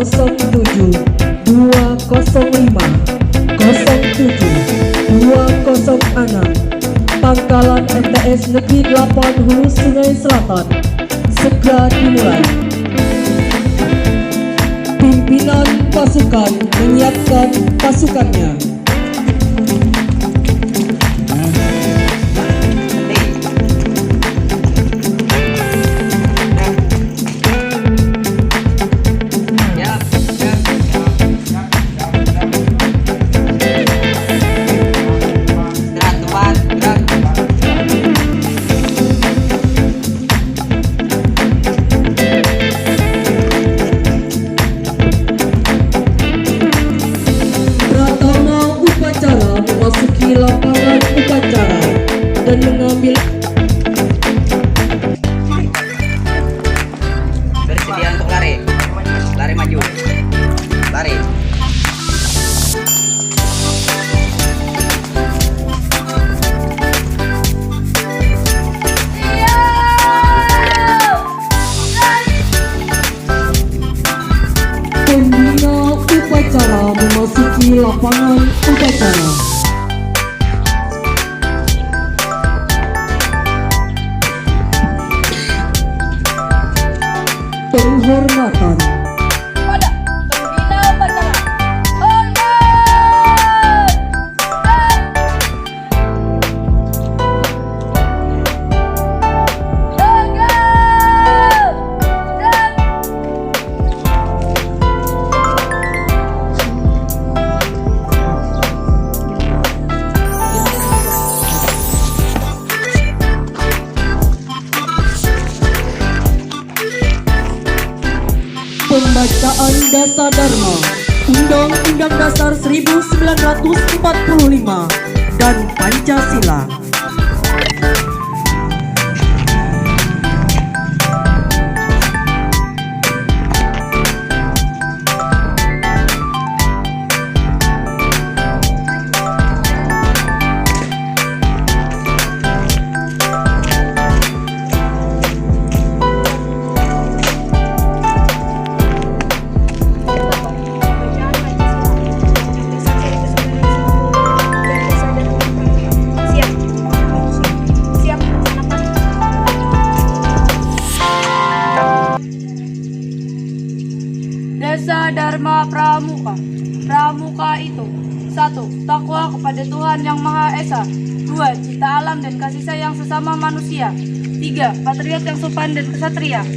07 205 07 206 Pangkalan MTS Negeri 8 Hulu Sungai Selatan segera dimulai. Pimpinan pasukan menyiapkan pasukannya. Memasuki lapangan upacara dan mengambil bersedia untuk lari maju, lari. Pembina upacara memasuki lapangan upacara. Penghormatan pada pembina upacara. Hormat! Tegak! Pembacaan Dasar Dharma Undang-Undang Dasar 1945 dan Pancasila. Dasa Dharma Pramuka. Pramuka itu 1. Takwa kepada Tuhan Yang Maha Esa. 2. Cinta alam dan kasih sayang sesama manusia. 3. Patriot yang sopan dan kesatria.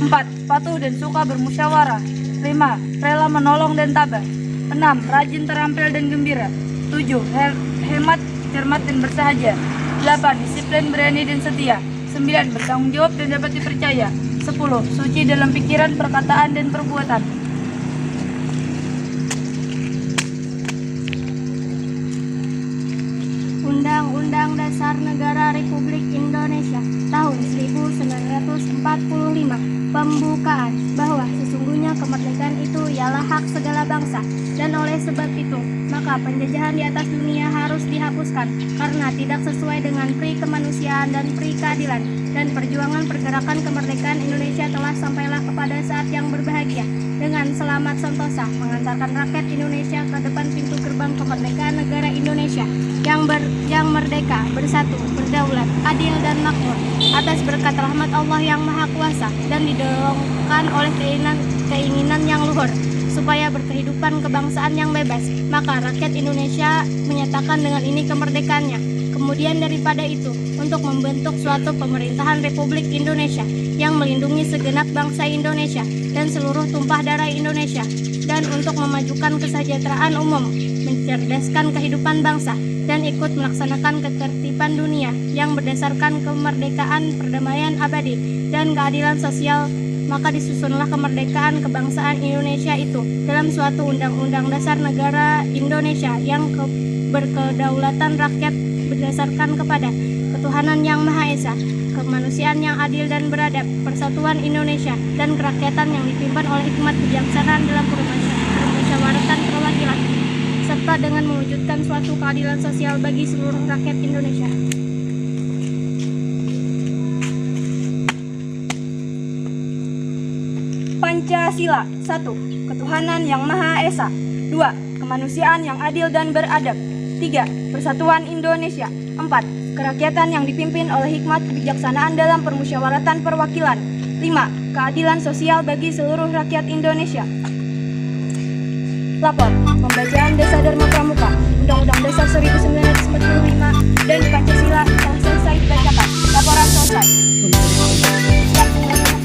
4. Patuh dan suka bermusyawarah. 5. Rela menolong dan tabah. 6. Rajin, terampil dan gembira. 7. Hemat, cermat dan bersahaja. 8. Disiplin, berani dan setia. 9. Bertanggung jawab dan dapat dipercaya. 10. Suci dalam pikiran, perkataan dan perbuatan. Undang-Undang Dasar Negara Republik Indonesia tahun 1945 pembukaan bahwa sesungguhnya kemerdekaan itu ialah hak segala bangsa, dan oleh sebab itu maka penjajahan di atas dunia harus dihapuskan karena tidak sesuai dengan pri kemanusiaan dan pri keadilan, dan perjuangan pergerakan kemerdekaan Indonesia telah sampailah kepada saat yang berbahagia dengan selamat sentosa mengantarkan rakyat Indonesia ke depan pintu gerbang kemerdekaan negara Indonesia yang merdeka, bersatu, berdaulat, adil dan makmur atas berkat rahmat Allah yang Maha Kuasa, dan didorongkan oleh keinginan yang luhur supaya berkehidupan kebangsaan yang bebas. Maka rakyat Indonesia menyatakan dengan ini kemerdekaannya. Kemudian daripada itu, untuk membentuk suatu pemerintahan Republik Indonesia yang melindungi segenap bangsa Indonesia dan seluruh tumpah darah Indonesia, dan untuk memajukan kesejahteraan umum, mencerdaskan kehidupan bangsa, dan ikut melaksanakan ketertiban dunia yang berdasarkan kemerdekaan, perdamaian abadi, dan keadilan sosial. Maka disusunlah kemerdekaan kebangsaan Indonesia itu dalam suatu undang-undang dasar negara Indonesia yang berkedaulatan rakyat berdasarkan kepada ketuhanan yang Maha Esa, kemanusiaan yang adil dan beradab, persatuan Indonesia, dan kerakyatan yang dipimpin oleh hikmat kebijaksanaan dalam permusyawaratan perwakilan, serta dengan mewujudkan suatu keadilan sosial bagi seluruh rakyat Indonesia. Pancasila. 1. ketuhanan yang Maha Esa. 2. Kemanusiaan yang adil dan beradab. 3. Persatuan Indonesia. 4. Kerakyatan yang dipimpin oleh hikmat kebijaksanaan dalam permusyawaratan perwakilan. 5. Keadilan sosial bagi seluruh rakyat Indonesia. Lapor, pembacaan Dasar Dharma Pramuka, Undang-Undang Dasar 1945 dan Pancasila telah selesai dibacakan. Laporan selesai. Siap melaksanakan.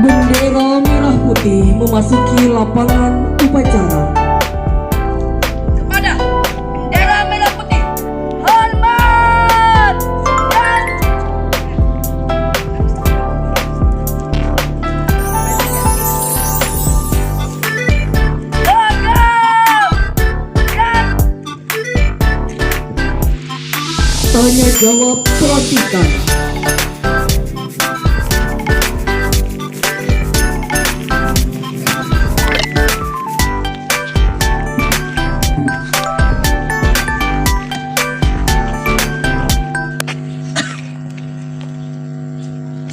Bendera merah putih memasuki lapangan upacara. Kepada bendera merah putih, hormat dan tegap dan Tanya jawab perhatikan.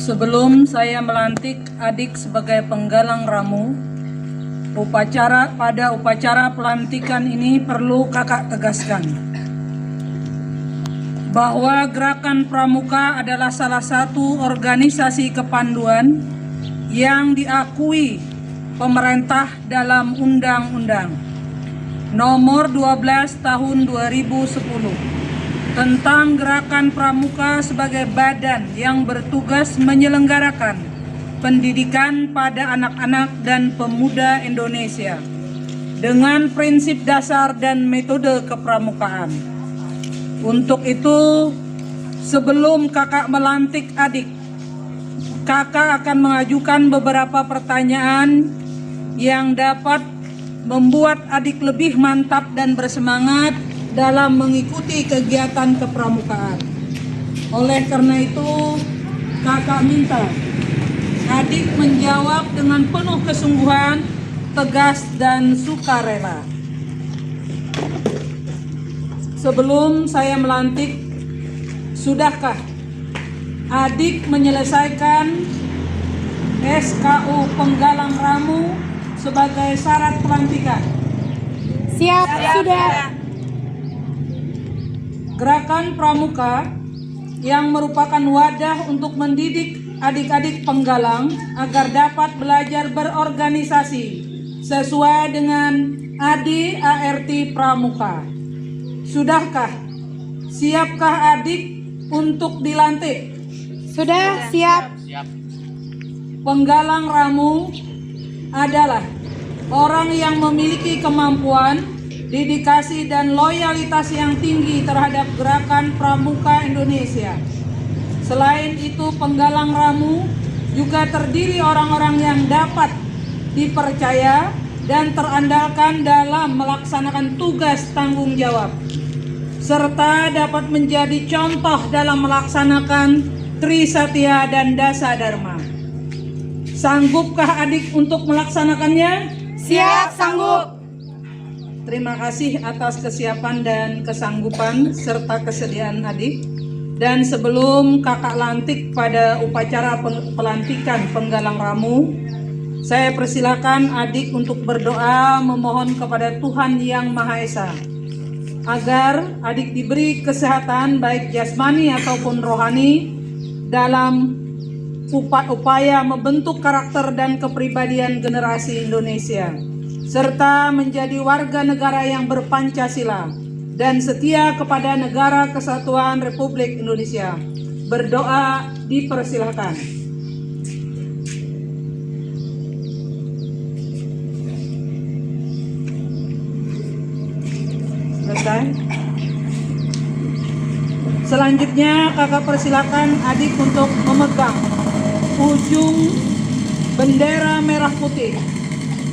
Sebelum saya melantik adik sebagai penggalang ramu, pada upacara pelantikan ini perlu kakak tegaskan bahwa Gerakan Pramuka adalah salah satu organisasi kepanduan yang diakui pemerintah dalam Undang-Undang Nomor 12 Tahun 2010 tentang Gerakan Pramuka sebagai badan yang bertugas menyelenggarakan pendidikan pada anak-anak dan pemuda Indonesia dengan prinsip dasar dan metode kepramukaan. Untuk itu, sebelum kakak melantik adik, kakak akan mengajukan beberapa pertanyaan yang dapat membuat adik lebih mantap dan bersemangat dalam mengikuti kegiatan kepramukaan. Oleh karena itu, kakak minta adik menjawab dengan penuh kesungguhan, tegas dan sukarela. Sebelum saya melantik, sudahkah adik menyelesaikan SKU penggalang ramu sebagai syarat pelantikan? Siap, sudah. Gerakan Pramuka yang merupakan wadah untuk mendidik adik-adik penggalang agar dapat belajar berorganisasi sesuai dengan ADART Pramuka. Sudahkah? Siapkah adik untuk dilantik? Sudah, siap. Penggalang ramu adalah orang yang memiliki kemampuan, dedikasi dan loyalitas yang tinggi terhadap Gerakan Pramuka Indonesia. Selain itu, penggalang ramu juga terdiri orang-orang yang dapat dipercaya dan terandalkan dalam melaksanakan tugas tanggung jawab, serta dapat menjadi contoh dalam melaksanakan Trisatya dan Dasa Dharma. Sanggupkah adik untuk melaksanakannya? Siap, sanggup. Terima kasih atas kesiapan dan kesanggupan serta kesediaan adik. Dan sebelum kakak lantik pada upacara pelantikan penggalang ramu, saya persilakan adik untuk berdoa memohon kepada Tuhan Yang Maha Esa agar adik diberi kesehatan baik jasmani ataupun rohani dalam upaya membentuk karakter dan kepribadian generasi Indonesia, serta menjadi warga negara yang berpancasila dan setia kepada Negara Kesatuan Republik Indonesia. Berdoa dipersilakan. Selesai. Selanjutnya kakak persilakan adik untuk memegang ujung bendera merah putih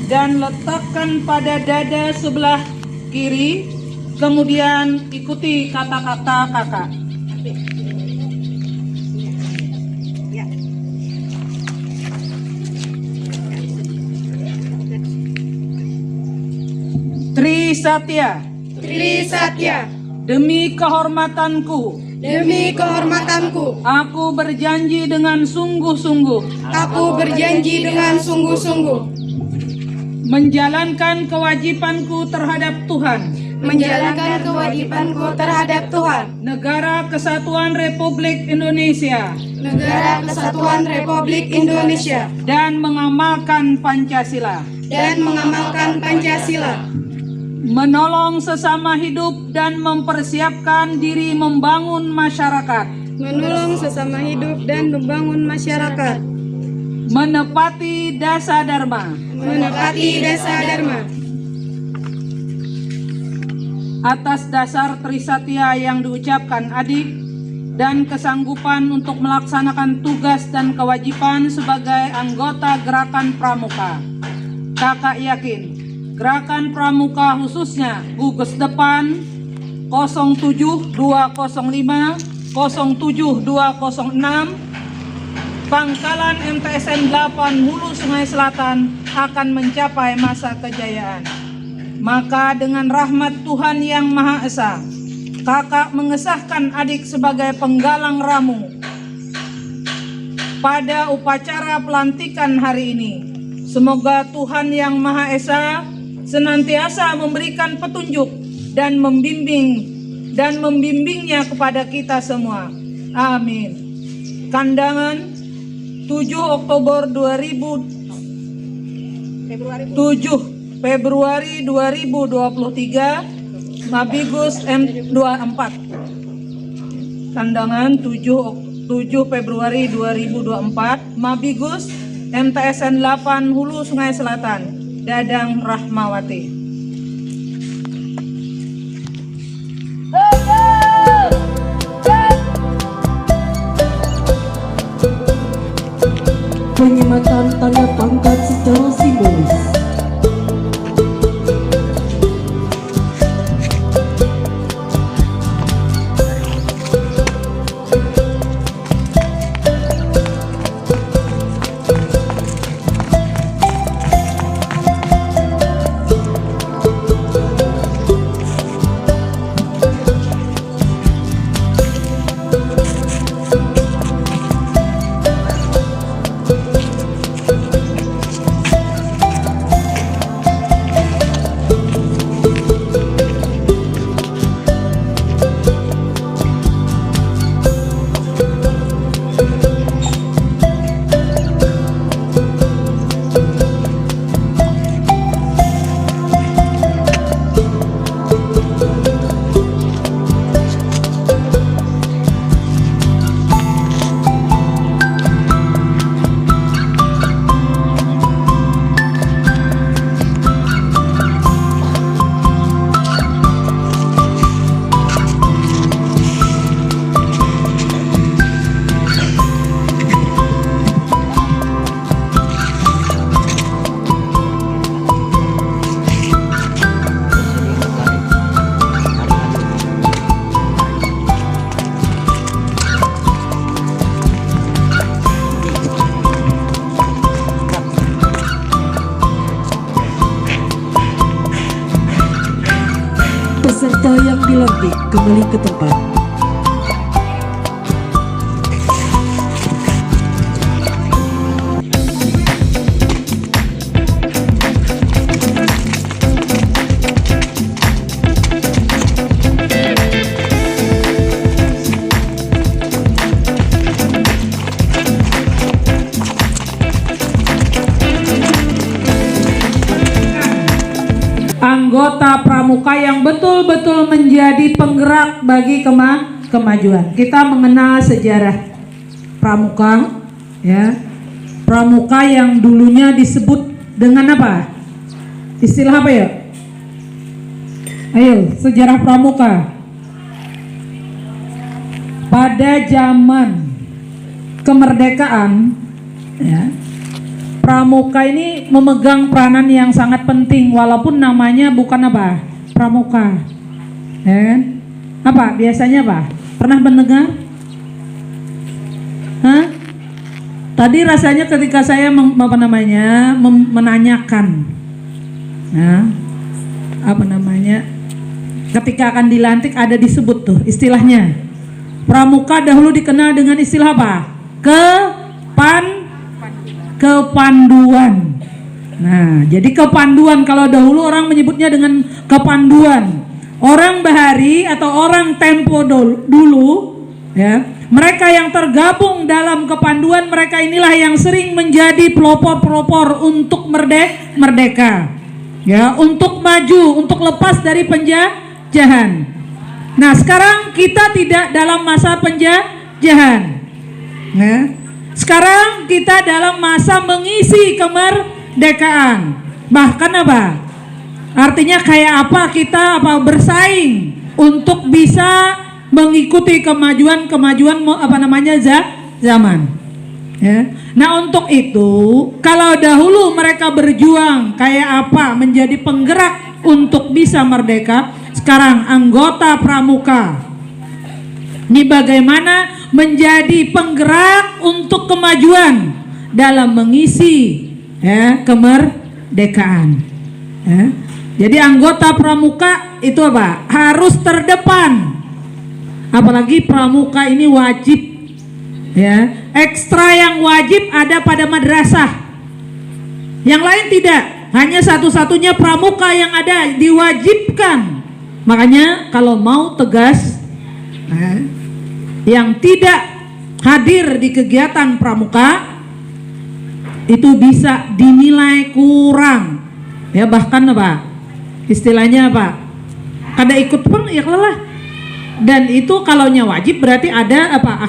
dan letakkan pada dada sebelah kiri. Kemudian ikuti kata-kata kakak. Trisatya. Trisatya, Demi kehormatanku, demi kehormatanku, aku berjanji dengan sungguh-sungguh aku berjanji dengan sungguh-sungguh menjalankan kewajibanku terhadap Tuhan, menjalankan kewajibanku terhadap Tuhan, Negara Kesatuan Republik Indonesia, Negara Kesatuan Republik Indonesia, dan mengamalkan Pancasila, dan mengamalkan Pancasila, menolong sesama hidup dan mempersiapkan diri membangun masyarakat, menolong sesama hidup dan membangun masyarakat, menepati dasa dharma, menepati dasa dharma. atas dasar Trisatya yang diucapkan adik dan kesanggupan untuk melaksanakan tugas dan kewajiban sebagai anggota Gerakan Pramuka. Kakak yakin Gerakan Pramuka khususnya gugus depan 07205, 07206, Pangkalan MTSN 8 Hulu Sungai Selatan akan mencapai masa kejayaan. Maka dengan rahmat Tuhan Yang Maha Esa, kakak mengesahkan adik sebagai penggalang ramu pada upacara pelantikan hari ini. Semoga Tuhan Yang Maha Esa senantiasa memberikan petunjuk dan membimbingnya kepada kita semua. Amin. Kandangan 7 Februari 2023, Mabigus M24. Kandangan 7 Februari 2024, Mabigus MTSN 8 Hulu Sungai Selatan, Dadang Rahmawati. Penyematan tanda pangkat secara simbolis. Peserta yang dilantik kembali ke tempat. Anggota pramuka yang betul-betul menjadi penggerak bagi kemajuan. Kita mengenal sejarah pramuka, ya. Pramuka yang dulunya disebut dengan apa? Istilah apa ya? Ayo, sejarah pramuka. Pada zaman kemerdekaan, ya, pramuka ini memegang peranan yang sangat penting walaupun namanya bukan apa? Pramuka. Ya kan? Apa? Biasanya apa? Pernah mendengar? Hah? Tadi rasanya ketika saya menanyakan, ya, ketika akan dilantik ada disebut tuh istilahnya. Pramuka dahulu dikenal dengan istilah apa? Kepanduan. Nah, jadi kepanduan kalau dahulu orang menyebutnya dengan kepanduan. Orang bahari atau orang tempo dulu, ya, mereka yang tergabung dalam kepanduan mereka inilah yang sering menjadi pelopor-pelopor untuk merdeka, ya, untuk maju, untuk lepas dari penjajahan. Nah, sekarang kita tidak dalam masa penjajahan, ya. Sekarang kita dalam masa mengisi kemerdekaan. Bahkan apa? Artinya kayak apa kita bersaing untuk bisa mengikuti kemajuan zaman. Ya. Nah, untuk itu kalau dahulu mereka berjuang kayak apa menjadi penggerak untuk bisa merdeka, sekarang anggota pramuka ini bagaimana menjadi penggerak untuk kemajuan dalam mengisi, ya, kemerdekaan. Ya. Jadi anggota pramuka itu apa? Harus terdepan. Apalagi pramuka ini wajib, ya. Ekstra yang wajib ada pada madrasah. Yang lain tidak. Hanya satu-satunya pramuka yang ada diwajibkan. Makanya kalau mau tegas, yang tidak hadir di kegiatan pramuka itu bisa dinilai kurang, ya, bahkan apa? Istilahnya apa? Kada ikut pun ya lelah. Dan itu kalaunya wajib berarti ada apa?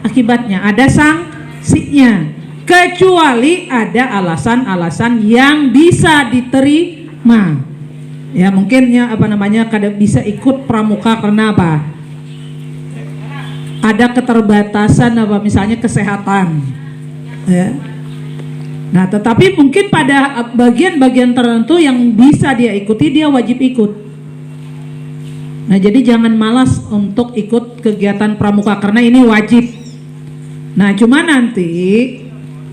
Akibatnya, ada sanksinya. Kecuali ada alasan-alasan yang bisa diterima. Ya, mungkinnya kada bisa ikut pramuka karena apa? Ada keterbatasan misalnya kesehatan. Ya. Nah, tetapi mungkin pada bagian-bagian tertentu yang bisa dia ikuti, dia wajib ikut. Nah, jadi jangan malas untuk ikut kegiatan pramuka karena ini wajib. Nah, cuma nanti,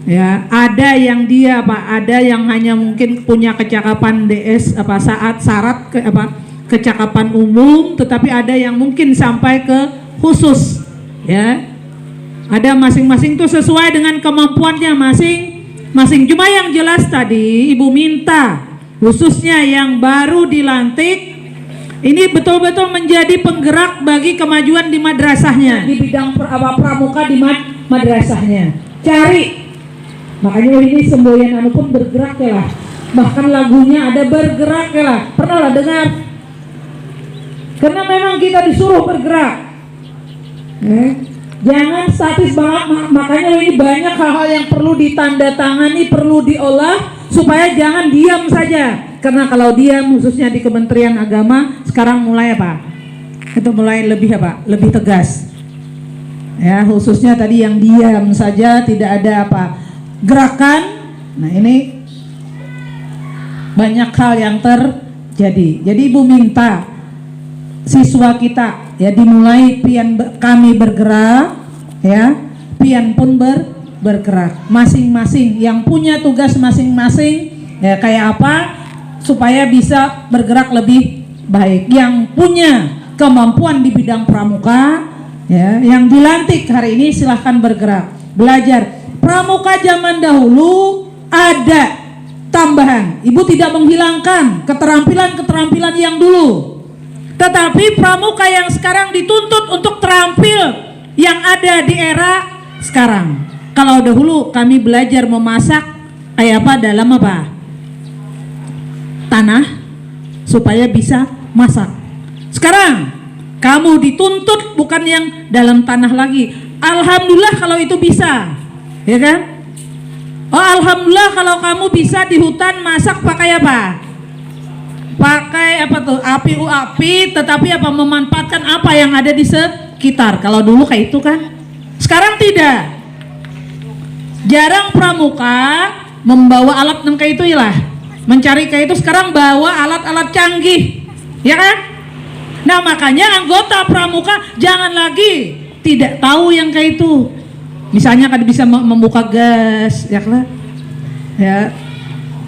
ya, ada yang ada yang hanya mungkin punya kecakapan DS syarat kecakapan umum, tetapi ada yang mungkin sampai ke khusus, ya. Ada masing-masing tuh sesuai dengan kemampuannya masing-masing. Cuma yang jelas tadi Ibu minta khususnya yang baru dilantik ini betul-betul menjadi penggerak bagi kemajuan di madrasahnya, di bidang pramuka di madrasahnya. Cari, makanya ini semboyan pun bergerak ya lah. Bahkan lagunya ada bergerak ya lah. Pernah lah dengar? Karena memang kita disuruh bergerak. Jangan statis banget, makanya ini banyak hal-hal yang perlu ditandatangani, perlu diolah supaya jangan diam saja. Karena kalau diam khususnya di Kementerian Agama sekarang mulai apa? Itu mulai lebih lebih tegas. Ya, khususnya tadi yang diam saja tidak ada gerakan. Nah, ini banyak hal yang terjadi. Jadi Ibu minta siswa kita ya dimulai kami bergerak, ya, pian pun bergerak masing-masing yang punya tugas masing-masing, ya, kayak apa supaya bisa bergerak lebih baik. Yang punya kemampuan di bidang pramuka, ya, yang dilantik hari ini silahkan bergerak belajar. Pramuka zaman dahulu ada tambahan, Ibu tidak menghilangkan keterampilan yang dulu. Tetapi pramuka yang sekarang dituntut untuk terampil yang ada di era sekarang. Kalau dahulu kami belajar memasak dalam tanah supaya bisa masak. Sekarang kamu dituntut bukan yang dalam tanah lagi. Alhamdulillah kalau itu bisa, ya kan? Oh, alhamdulillah kalau kamu bisa di hutan masak pakai apa? Pakai api, tetapi memanfaatkan apa yang ada di sekitar. Kalau dulu kayak itu kan, sekarang tidak. Jarang pramuka membawa alat nang kayak itu lah, mencari kayak itu sekarang bawa alat-alat canggih, ya kan? Nah makanya anggota pramuka jangan lagi tidak tahu yang kayak itu. Misalnya kan bisa membuka gas, ya kan? Ya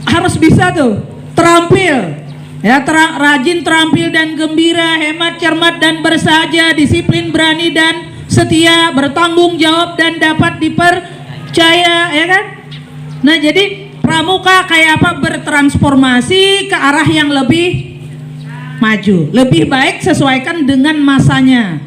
harus bisa tuh, terampil, ya rajin, terampil dan gembira, hemat, cermat dan bersahaja, disiplin, berani dan setia, bertanggung jawab dan dapat dipercaya, ya kan? Nah jadi pramuka kayak apa? Bertransformasi ke arah yang lebih maju, lebih baik, sesuaikan dengan masanya.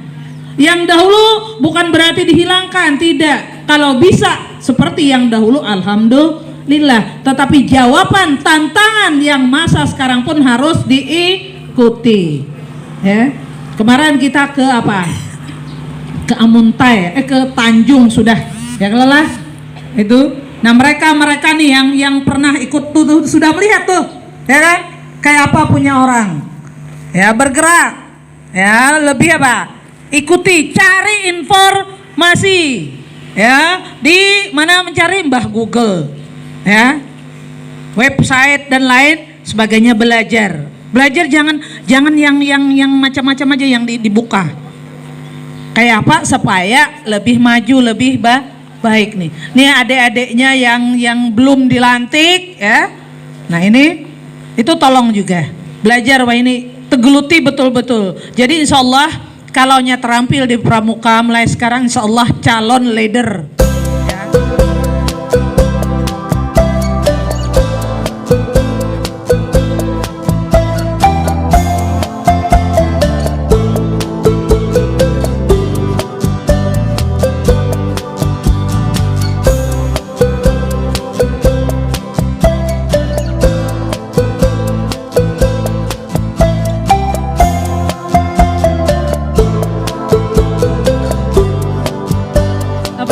Yang dahulu bukan berarti dihilangkan, tidak. Kalau bisa seperti yang dahulu, alhamdulillah. Tetapi jawaban tantangan yang masa sekarang pun harus diikuti. Ya, kemarin kita ke apa? Ke Amuntai, ke Tanjung sudah, ya lelah itu. Nah mereka nih yang pernah ikut tuh sudah melihat tuh, ya kan? Kayak apa punya orang, ya bergerak, ya lebih apa? Ikuti, cari informasi, ya di mana mencari Mbah Google, ya website dan lain sebagainya, belajar jangan yang macam-macam aja yang dibuka. Kayak apa supaya lebih maju, lebih baik nih. Nih adik-adiknya yang belum dilantik, ya. Nah ini itu tolong juga belajar, wah ini tegeluti betul-betul. Jadi insya Allah kalau nya terampil di pramuka mulai sekarang, insya Allah calon leader. Ya.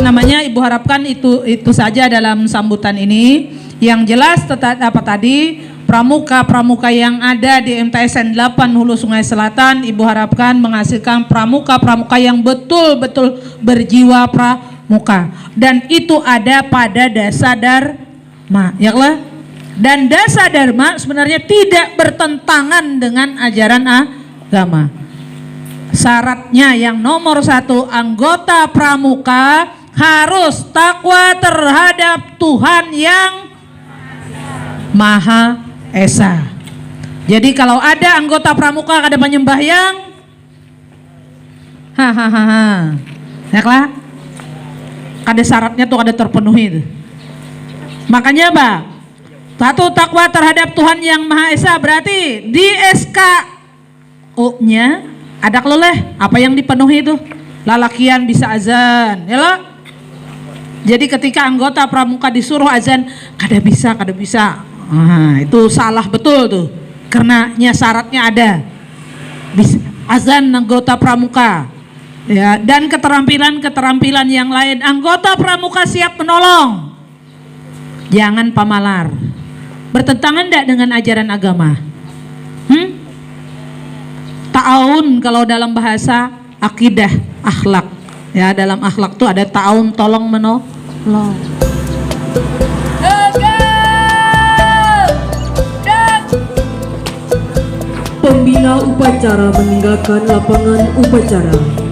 Namanya Ibu harapkan itu saja dalam sambutan ini. Yang jelas apa tadi, pramuka yang ada di MTSN 8 Hulu Sungai Selatan, Ibu harapkan menghasilkan pramuka yang betul-betul berjiwa pramuka, dan itu ada pada Dasa Dharma, ya lah. Dan Dasa Dharma sebenarnya tidak bertentangan dengan ajaran agama. Syaratnya yang nomor 1, anggota pramuka harus takwa terhadap Tuhan yang Maha Esa. Jadi kalau ada anggota pramuka ada penyembah yang ya lah, ada syaratnya tuh, ada terpenuhi tuh. Makanya Pak, 1 takwa terhadap Tuhan yang Maha Esa, berarti di SKU-nya ada keleleh apa yang dipenuhi itu. Lalakian bisa azan, ya lah. Jadi ketika anggota pramuka disuruh azan, kada bisa. Nah, itu salah betul tuh. Karena syaratnya ada. Azan anggota pramuka. Ya, dan keterampilan yang lain. Anggota pramuka siap menolong. Jangan pamalar. Bertentangan enggak dengan ajaran agama? Ta'awun kalau dalam bahasa akidah, akhlak. Ya, dalam akhlak tuh ada ta'awun, tolong menolong. Pembina upacara meninggalkan lapangan upacara.